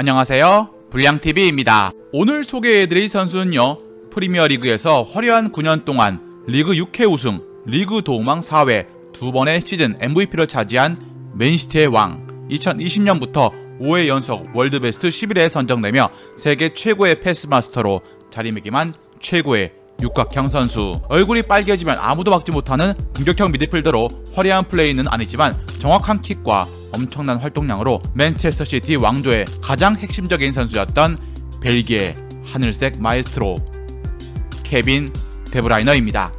안녕하세요, 불량TV입니다. 오늘 소개해드릴 선수는요, 프리미어리그에서 화려한 9년 동안 리그 6회 우승, 리그 도움왕 4회, 2번의 시즌 MVP를 차지한 맨시티의 왕, 2020년부터 5회 연속 월드베스트 11회에 선정되며 세계 최고의 패스마스터로 자리매김한 최고의 육각형 선수. 얼굴이 빨개지면 아무도 막지 못하는 공격형 미드필더로 화려한 플레이는 아니지만 정확한 킥과 엄청난 활동량으로 맨체스터 시티 왕조의 가장 핵심적인 선수였던 벨기에 하늘색 마에스트로 케빈 데브라이너입니다.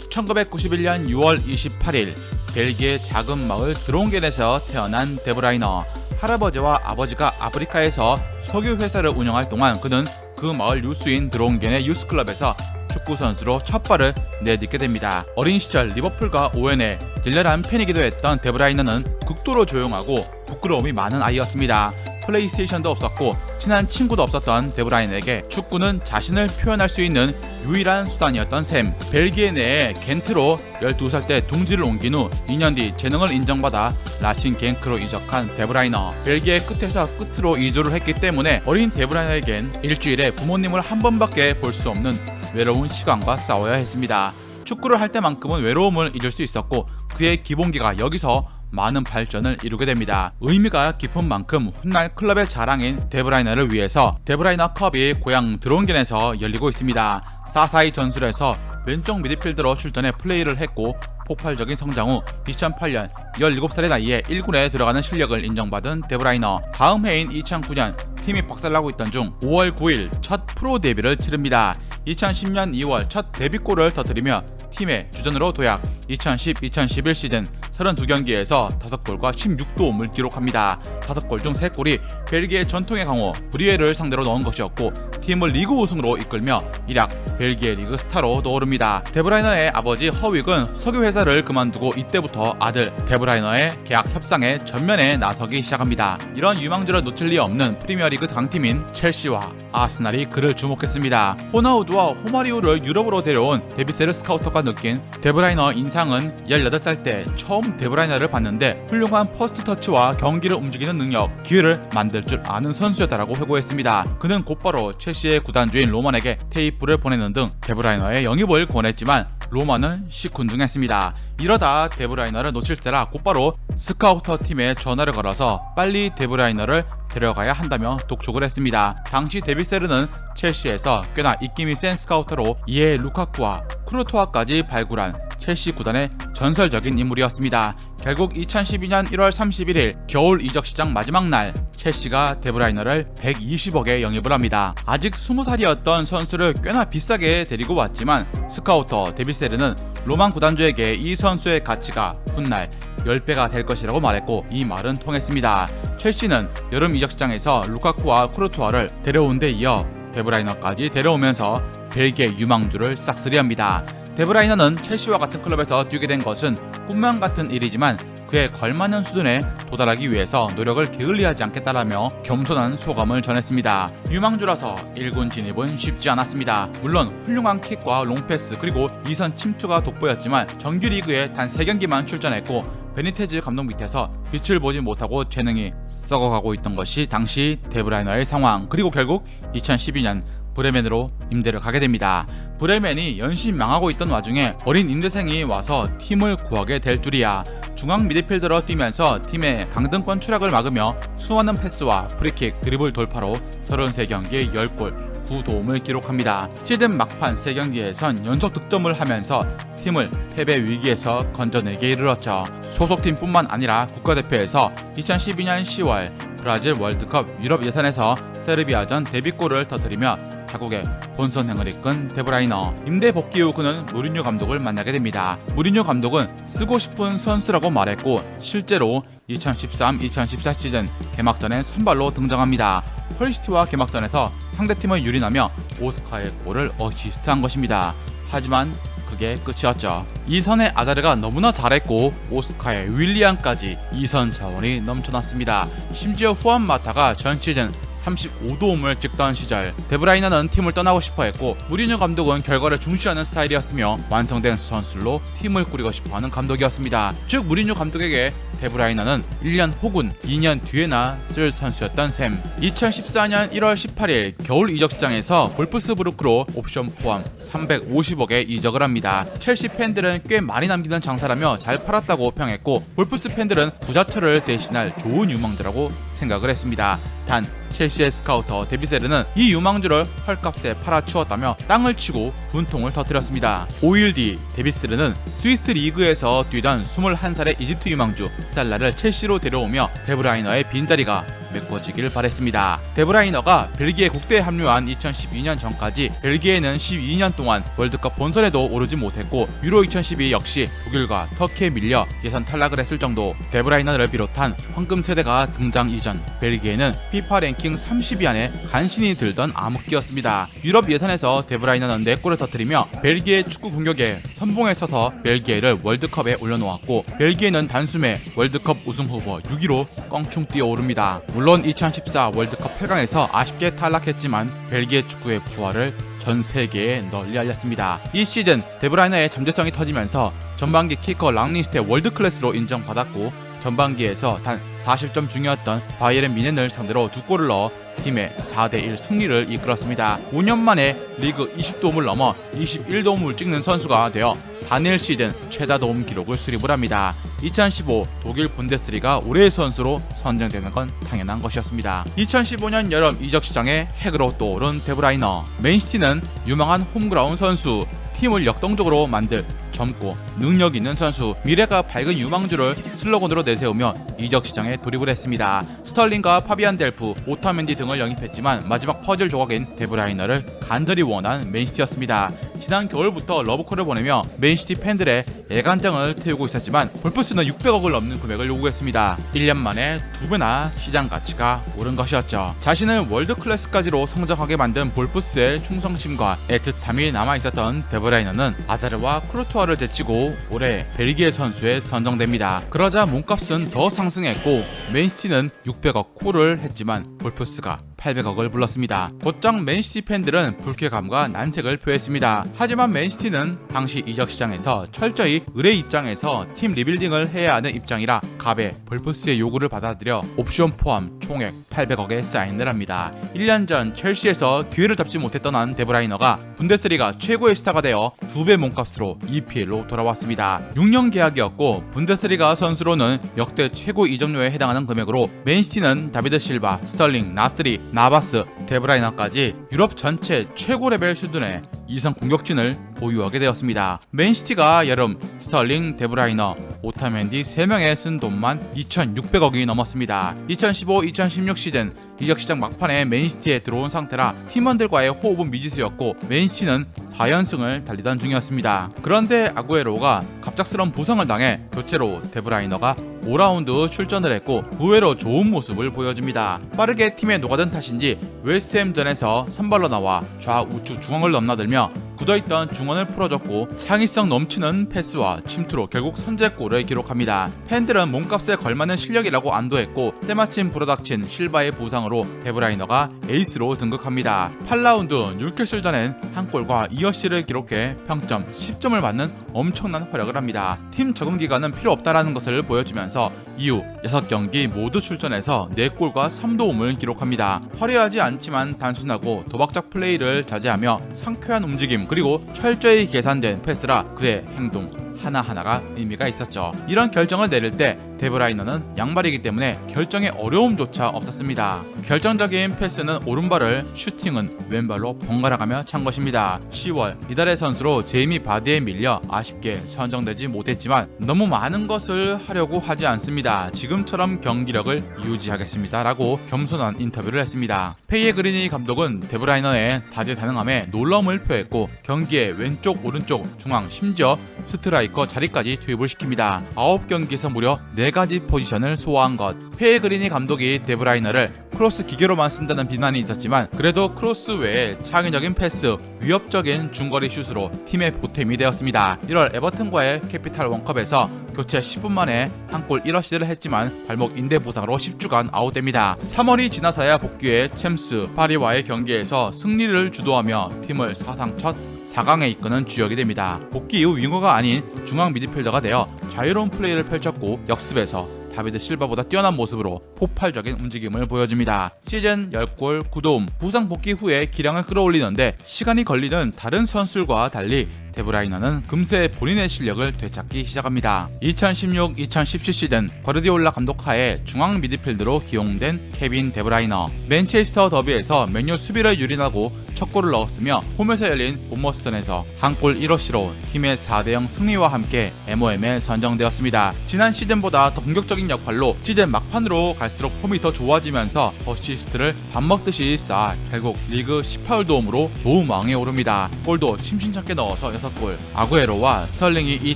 1991년 6월 28일 벨기에 작은 마을 드롱겐에서 태어난 데브라이너. 할아버지와 아버지가 아프리카에서 석유 회사를 운영할 동안 그는 그 마을 유수인 드롱겐의 유스클럽에서 축구 선수로 첫 발을 내딛게 됩니다. 어린 시절 리버풀과 오웬의 열렬한 팬이기도 했던 데브라이너는 극도로 조용하고 부끄러움이 많은 아이였습니다. 플레이스테이션도 없었고 친한 친구도 없었던 데브라이너에게 축구는 자신을 표현할 수 있는 유일한 수단이었던 셈. 벨기에 내에 겐트로 12살 때 둥지를 옮긴 후 2년 뒤 재능을 인정받아 라신 겐크로 이적한 데브라이너. 벨기에 끝에서 끝으로 이주를 했기 때문에 어린 데브라이너에겐 일주일에 부모님을 한 번밖에 볼 수 없는 외로운 시간과 싸워야 했습니다. 축구를 할 때만큼은 외로움을 잊을 수 있었고 그의 기본기가 여기서 많은 발전을 이루게 됩니다. 의미가 깊은 만큼 훗날 클럽의 자랑인 데브라이너를 위해서 데브라이너 컵이 고향 드롱겐에서 열리고 있습니다. 4-4-2 전술에서 왼쪽 미드필더로 출전해 플레이를 했고 폭발적인 성장 후 2008년 17살의 나이에 1군에 들어가는 실력을 인정받은 데브라이너. 다음 해인 2009년 팀이 박살나고 있던 중 5월 9일 첫 프로 데뷔를 치릅니다. 2010년 2월 첫 데뷔골을 터뜨리며 팀의 주전으로 도약. 2010-2011 시즌 32경기에서 5골과 16도움을 기록합니다. 5골 중 3골이 벨기에 전통의 강호 브리에를 상대로 넣은 것이었고 팀을 리그 우승으로 이끌며 일약 벨기에 리그 스타로 떠오릅니다. 데브라이너의 아버지 허윅은 석유회사를 그만두고 이때부터 아들 데브라이너의 계약 협상에 전면에 나서기 시작합니다. 이런 유망주를 놓칠 리 없는 프리미어리그 강팀인 첼시와 아스날이 그를 주목했습니다. 호나우두와 호마리우를 유럽으로 데려온 데비세르 스카우터가 느낀 데브라이너 인상은 18살 때 처음 데브라이너를 봤는데 훌륭한 퍼스트 터치와 경기를 움직이는 능력, 기회를 만들 줄 아는 선수였다라고 회고했습니다. 그는 곧바로 첼시의 구단주인 로만에게 테이프를 보내는 등 데브라이너의 영입을 권했지만 로만은 시큰둥했습니다. 이러다 데브라이너를 놓칠 때라 곧바로 스카우터 팀에 전화를 걸어서 빨리 데브라이너를 데려가야 한다며 독촉을 했습니다. 당시 데비세르는 첼시에서 꽤나 입김이 센 스카우터로 이에 루카쿠와 쿠르토아까지 발굴한 첼시 구단의 전설적인 인물이었습니다. 결국 2012년 1월 31일 겨울 이적 시장 마지막 날 첼시가 데브라이너를 120억에 영입을 합니다. 아직 20살이었던 선수를 꽤나 비싸게 데리고 왔지만 스카우터 데비세르는 로만 구단주에게 이 선수의 가치가 훗날 10배가 될 것이라고 말했고 이 말은 통했습니다. 첼시는 여름 이적 시장에서 루카쿠와 쿠르토아를 데려온 데 이어 데브라이너까지 데려오면서 벨기에 유망주를 싹쓸이합니다. 데브라이너는 첼시와 같은 클럽에서 뛰게 된 것은 꿈만 같은 일이지만 그에 걸맞는 수준에 도달하기 위해서 노력을 게을리하지 않겠다라며 겸손한 소감을 전했습니다. 유망주라서 1군 진입은 쉽지 않았습니다. 물론 훌륭한 킥과 롱패스 그리고 2선 침투가 돋보였지만 정규리그에 단 3경기만 출전했고 베니테즈 감독 밑에서 빛을 보지 못하고 재능이 썩어가고 있던 것이 당시 데브라이너의 상황. 그리고 결국 2012년 브레멘으로 임대를 가게 됩니다. 브레멘이 연신 망하고 있던 와중에 어린 임대생이 와서 팀을 구하게 될 줄이야. 중앙 미드필더로 뛰면서 팀의 강등권 추락을 막으며 수많은 패스와 프리킥, 드리블 돌파로 33경기에 10골, 9도움을 기록합니다. 시즌 막판 3경기에선 연속 득점을 하면서 팀을 패배 위기에서 건져내게 이르렀죠. 소속팀뿐만 아니라 국가대표에서 2012년 10월 브라질 월드컵 유럽 예선에서 세르비아전 데뷔골을 터뜨리며 자국의 본선행을 이끈 데브라이너. 임대 복귀 후 그는 무리뉴 감독을 만나게 됩니다. 무리뉴 감독은 쓰고 싶은 선수라고 말했고 실제로 2013-2014 시즌 개막전에 선발로 등장합니다. 펄시티와 개막전에서 상대팀을 유린하며 오스카의 골을 어시스트한 것입니다. 하지만 그게 끝이었죠. 이선의 아다르가 너무나 잘했고 오스카의 윌리안까지 이선 자원이 넘쳐났습니다. 심지어 후안 마타가 전 시즌 35도움을 찍던 시절 데브라이너는 팀을 떠나고 싶어했고 무리뉴 감독은 결과를 중시하는 스타일이었으며 완성된 선수로 팀을 꾸리고 싶어하는 감독이었습니다. 즉 무리뉴 감독에게 데브라이너는 1년 혹은 2년 뒤에나 쓸 선수였던 셈. 2014년 1월 18일 겨울 이적 시장에서 볼프스부르크로 옵션 포함 350억에 이적을 합니다. 첼시 팬들은 꽤 많이 남기는 장사라며 잘 팔았다고 평했고 볼프스 팬들은 구자철을 대신할 좋은 유망주라고 생각을 했습니다. 단 첼시의 스카우터 데비세르는 이 유망주를 헐값에 팔아치웠다며 땅을 치고 분통을 터뜨렸습니다. 5일 뒤 데비세르는 스위스 리그에서 뛰던 21살의 이집트 유망주 살라를 첼시로 데려오며 데브라이너의 빈자리가 메꿔지기를 바랬습니다. 데브라이너가 벨기에 국대에 합류한 2012년 전까지 벨기에는 12년 동안 월드컵 본선에도 오르지 못했고 유로 2012 역시 독일과 터키에 밀려 예선 탈락을 했을 정도. 데브라이너를 비롯한 황금 세대가 등장 이전 벨기에는 FIFA 랭킹 30위 안에 간신히 들던 암흑기였습니다. 유럽 예선에서 데브라이너는 4골을 터뜨리며 벨기에 축구 공격에 선봉에 서서 벨기에를 월드컵에 올려놓았고 벨기에는 단숨에 월드컵 우승 후보 6위로 껑충 뛰어오릅니다. 물론 2014 월드컵 8강에서 아쉽게 탈락했지만 벨기에 축구의 부활을 전 세계에 널리 알렸습니다. 이 시즌 데브라이너의 잠재성이 터지면서 전반기 키커 랑니스트의 월드클래스로 인정받았고 전반기에서 단 40점 중이었던 바이에른 미넨을 상대로 2골을 넣어 팀의 4대1 승리를 이끌었습니다. 5년 만에 리그 20도움을 넘어 21도움을 찍는 선수가 되어 단일 시즌 최다 도움 기록을 수립을 합니다. 2015 독일 분데스리가 올해의 선수로 선정되는 건 당연한 것이었습니다. 2015년 여름 이적 시장에 핵으로 떠오른 데브라이너. 맨시티는 유망한 홈그라운 선수, 팀을 역동적으로 만들 젊고 능력 있는 선수, 미래가 밝은 유망주를 슬로건으로 내세우며 이적 시장에 돌입을 했습니다. 스털링과 파비안 델프, 오타멘디 등을 영입했지만 마지막 퍼즐 조각인 데브라이너를 간절히 원한 맨시티였습니다. 지난 겨울부터 러브콜을 보내며 맨시티 팬들의 애간장을 태우고 있었지만 볼프스는 600억을 넘는 금액을 요구했습니다. 1년 만에 2배나 시장 가치가 오른 것이었죠. 자신을 월드클래스까지로 성장하게 만든 볼프스의 충성심과 애틋함이 남아있었던 데브라이너는 아자르와 크루토아를 제치고 올해 벨기에 선수에 선정됩니다. 그러자 몸값은 더 상승했고 맨시티는 600억 콜을 했지만 볼프스가 800억을 불렀습니다. 곧장 맨시티 팬들은 불쾌감과 난색을 표했습니다. 하지만 맨시티는 당시 이적 시장에서 철저히 을의 입장에서 팀 리빌딩을 해야 하는 입장이라 갑의 볼프스의 요구를 받아들여 옵션 포함 총액 800억에 사인을 합니다. 1년 전 첼시에서 기회를 잡지 못해 떠난 데브라이너가 분데스리가 최고의 스타가 되어 2배 몸값으로 EPL로 돌아왔습니다. 6년 계약이었고 분데스리가 선수로는 역대 최고 이적료에 해당하는 금액으로 맨시티는 다비드 실바, 스털링, 나스리, 나바스, 데브라이너까지 유럽 전체 최고 레벨 수준의 이성 공격진을 보유하게 되었습니다. 맨시티가 여름 스털링, 데브라이너, 오타멘디 3명에 쓴 돈만 2,600억이 넘었습니다. 2015-2016 시즌 이적 시장 막판에 맨시티에 들어온 상태라 팀원들과의 호흡은 미지수였고 맨시티는 4연승을 달리던 중이었습니다. 그런데 아구에로가 갑작스런 부상을 당해 교체로 데브라이너가 5라운드 출전을 했고 의외로 좋은 모습을 보여줍니다. 빠르게 팀에 녹아든 탓인지 웨스트햄전에서 선발로 나와 좌우측 중앙을 넘나들며 굳어있던 중원을 풀어줬고 창의성 넘치는 패스와 침투로 결국 선제골을 기록합니다. 팬들은 몸값에 걸맞는 실력이라고 안도했고 때마침 불어닥친 실바의 부상으로 데브라이너가 에이스로 등극합니다. 8라운드 뉴캐슬전엔 한 골과 2어시를 기록해 평점 10점을 받는 엄청난 활약을 합니다. 팀 적응 기간은 필요 없다라는 것을 보여주면서 이후 6경기 모두 출전해서 4골과 3도움을 기록합니다. 화려하지 않지만 단순하고 도박적 플레이를 자제하며 상쾌한 움직임 그리고 철저히 계산된 패스라 그의 행동 하나하나가 의미가 있었죠. 이런 결정을 내릴 때 데브라이너는 양발이기 때문에 결정에 어려움조차 없었습니다. 결정적인 패스는 오른발을, 슈팅은 왼발로 번갈아가며 찬 것입니다. 10월 이달의 선수로 제이미 바디에 밀려 아쉽게 선정되지 못했지만 너무 많은 것을 하려고 하지 않습니다. 지금처럼 경기력을 유지하겠습니다 라고 겸손한 인터뷰를 했습니다. 페이에그리니 감독은 데브라이너의 다재다능함에 놀라움을 표했고 경기에 왼쪽, 오른쪽, 중앙, 심지어 스트라이커 자리까지 투입을 시킵니다. 9경기에서 무려 4가지 포지션을 소화한 것. 페이 그리니 감독이 데브라이너를 크로스 기계로만 쓴다는 비난이 있었지만 그래도 크로스 외에 창의적인 패스, 위협적인 중거리 슛으로 팀의 보탬이 되었습니다. 1월 에버튼과의 캐피탈 원컵에서 교체 10분 만에 한 골 1어시스트를 했지만 발목 인대 부상으로 10주간 아웃됩니다. 3월이 지나서야 복귀해 챔스 파리와의 경기에서 승리를 주도하며 팀을 사상 첫 4강에 이끄는 주역이 됩니다. 복귀 이후 윙어가 아닌 중앙 미드필더가 되어 자유로운 플레이를 펼쳤고 역습에서 다비드 실바보다 뛰어난 모습으로 폭발적인 움직임을 보여줍니다. 시즌 10골 9도움, 부상 복귀 후에 기량을 끌어올리는데 시간이 걸리는 다른 선수들과 달리 데브라이너는 금세 본인의 실력을 되찾기 시작합니다. 2016-2017 시즌 과르디올라 감독하에 중앙 미드필더로 기용된 케빈 데브라이너. 맨체스터 더비에서 맨유 수비를 유린하고 첫 골을 넣었으며 홈에서 열린 본머스턴에서 한 골 1어시로 팀의 4대0 승리와 함께 MOM에 선정되었습니다. 지난 시즌보다 더 공격적인 역할로 시즌 막판으로 갈수록 폼이 더 좋아지면서 어시스트를 밥 먹듯이 쌓아 결국 리그 18 도움으로 도움왕에 오릅니다. 골도 심심찮게 넣어서 6골. 아구에로와 스털링이 이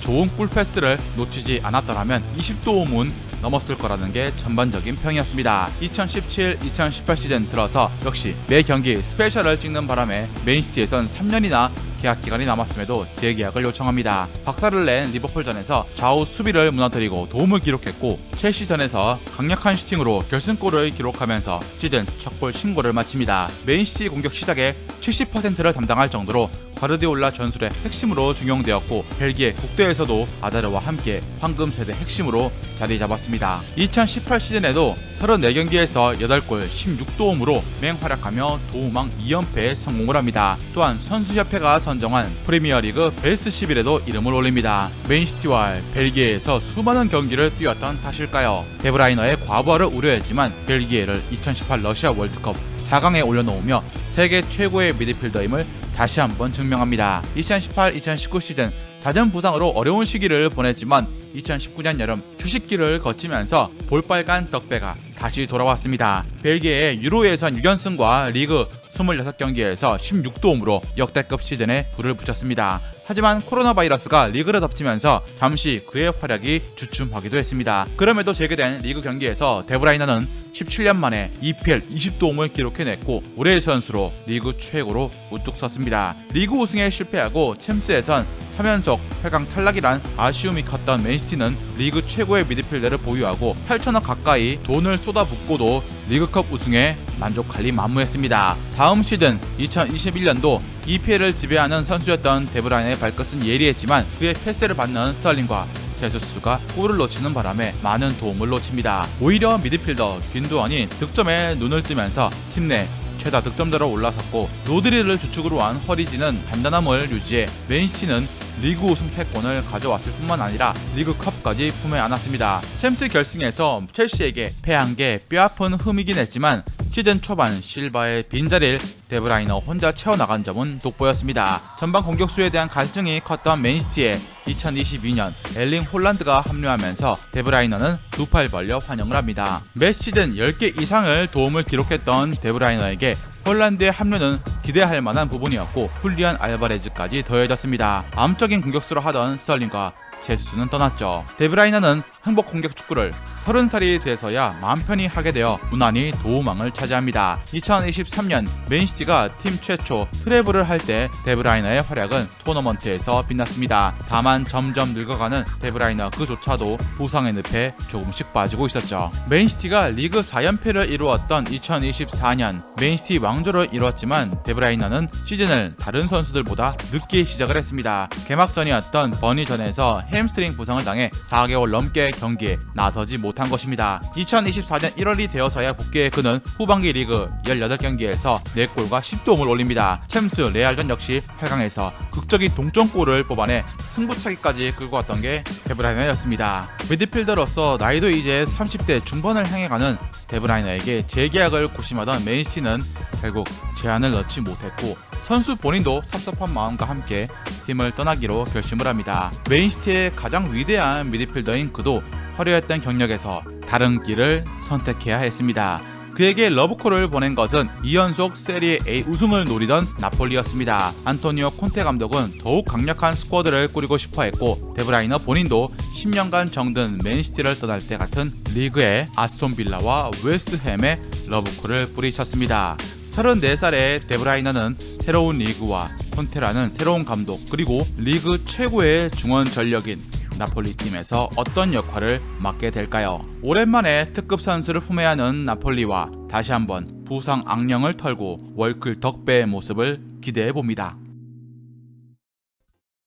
좋은 골 패스를 놓치지 않았더라면 20도움은 넘었을 거라는 게 전반적인 평이었습니다. 2017-2018 시즌 들어서 역시 매 경기 스페셜을 찍는 바람에 맨시티에선 3년이나 계약 기간이 남았음에도 재계약을 요청합니다. 박살을 낸 리버풀전에서 좌우 수비를 무너뜨리고 도움을 기록했고 첼시전에서 강력한 슈팅으로 결승골을 기록하면서 시즌 첫 골 신고를 마칩니다. 맨시티 공격 시작의 70%를 담당할 정도로 과르디올라 전술의 핵심으로 중용되었고 벨기에 국대에서도 아자르와 함께 황금 세대 핵심으로 자리 잡았습니다. 2018 시즌에도 34경기에서 8골 16도움으로 맹활약하며 도움왕 2연패에 성공을 합니다. 또한 선수협회가 선정한 프리미어리그 베스트 11에도 이름을 올립니다. 맨시티와 벨기에에서 수많은 경기를 뛰었던 탓일까요? 데브라이너의 과부하를 우려했지만 벨기에를 2018 러시아 월드컵 4강에 올려놓으며 세계 최고의 미드필더임을 다시 한번 증명합니다. 2018-2019 시즌 잦은 부상으로 어려운 시기를 보냈지만 2019년 여름 휴식기를 거치면서 볼빨간 덕배가 다시 돌아왔습니다. 벨기에의 유로 예선 6연승과 리그 26경기에서 16도움으로 역대급 시즌에 불을 붙였습니다. 하지만 코로나 바이러스가 리그를 덮치면서 잠시 그의 활약이 주춤하기도 했습니다. 그럼에도 재개된 리그 경기에서 데브라이너는 17년 만에 EPL 20도움을 기록해냈고 올해의 선수로 리그 최고로 우뚝 섰습니다. 리그 우승에 실패하고 챔스에선 3연속 8강 탈락이란 아쉬움이 컸던 맨시티는 리그 최고의 미드필더를 보유하고 8천억 가까이 돈을 쏟아붓고도 리그컵 우승에 만족할 리 만무했습니다. 다음 시즌 2021년도 EPL을 지배하는 선수였던 데브라이너의 발끝은 예리했지만 그의 패스를 받는 스털링과 제수스가 골을 놓치는 바람에 많은 도움을 놓칩니다. 오히려 미드필더 균도안이 득점에 눈을 뜨면서 팀 내 최다 득점자로 올라섰고 로드리를 주축으로 한 허리지는 단단함을 유지해 맨시티는 리그 우승 패권을 가져왔을 뿐만 아니라 리그컵까지 품에 안았습니다. 챔스 결승에서 첼시에게 패한 게 뼈아픈 흠이긴 했지만 시즌 초반 실바의 빈자리를 데브라이너 혼자 채워나간 점은 돋보였습니다. 전방 공격수에 대한 갈증이 컸던 맨시티에 2022년 엘링 홀란드가 합류하면서 데브라이너는 두 팔 벌려 환영을 합니다. 매 시즌 10개 이상을 도움을 기록했던 데브라이너에게 홀란드의 합류는 기대할 만한 부분이었고 훌리안 알바레즈까지 더해졌습니다. 암적인 공격수로 하던 스털링과 제수스는 떠났죠. 데브라이너는 행복 공격 축구를 30살이 돼서야 마음 편히 하게 되어 무난히 도움왕을 차지합니다. 2023년 맨시티가 팀 최초 트래블을 할 때 데브라이너의 활약은 토너먼트에서 빛났습니다. 다만 점점 늙어가는 데브라이너 그조차도 부상의 늪에 조금씩 빠지고 있었죠. 맨시티가 리그 4연패를 이루었던 2024년 맨시티 왕조를 이루었지만 데브라이너는 시즌을 다른 선수들보다 늦게 시작을 했습니다. 개막전이었던 버니전에서 햄스트링 부상을 당해 4개월 넘게 경기에 나서지 못한 것입니다. 2024년 1월이 되어서야 복귀해 그는 후반기 리그 18경기에서 4골과 10도움을 올립니다. 챔스 레알전 역시 8강에서 극적인 동점골을 뽑아내 승부차기까지 끌고 왔던 게 데브라이너였습니다. 미드필더로서 나이도 이제 30대 중반을 향해 가는 데브라이너에게 재계약을 고심하던 맨시티는 결국 제안을 넣지 못했고 선수 본인도 섭섭한 마음과 함께 팀을 떠나기로 결심을 합니다. 맨시티의 가장 위대한 미드필더인 그도 화려했던 경력에서 다른 길을 선택해야 했습니다. 그에게 러브콜을 보낸 것은 2연속 세리에 A 우승을 노리던 나폴리였습니다. 안토니오 콘테 감독은 더욱 강력한 스쿼드를 꾸리고 싶어 했고, 데브라이너 본인도 10년간 정든 맨시티를 떠날 때 같은 리그의 아스톤빌라와 웨스트햄에 러브콜을 뿌리쳤습니다. 34살의 데브라이너는 새로운 리그와 콘테라는 새로운 감독, 그리고 리그 최고의 중원 전력인 나폴리 팀에서 어떤 역할을 맡게 될까요? 오랜만에 특급 선수를 품어야 하는 나폴리와 다시 한번 부상 악령을 털고 월클 덕배의 모습을 기대해봅니다.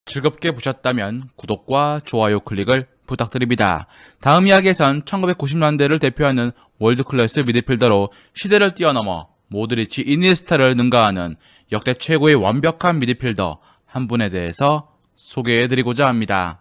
즐겁게 보셨다면 구독과 좋아요 클릭을 부탁드립니다. 다음 이야기에선 1990년대를 대표하는 월드클래스 미드필더로 시대를 뛰어넘어 모드리치, 이니에스타를 능가하는 역대 최고의 완벽한 미드필더 한 분에 대해서 소개해드리고자 합니다.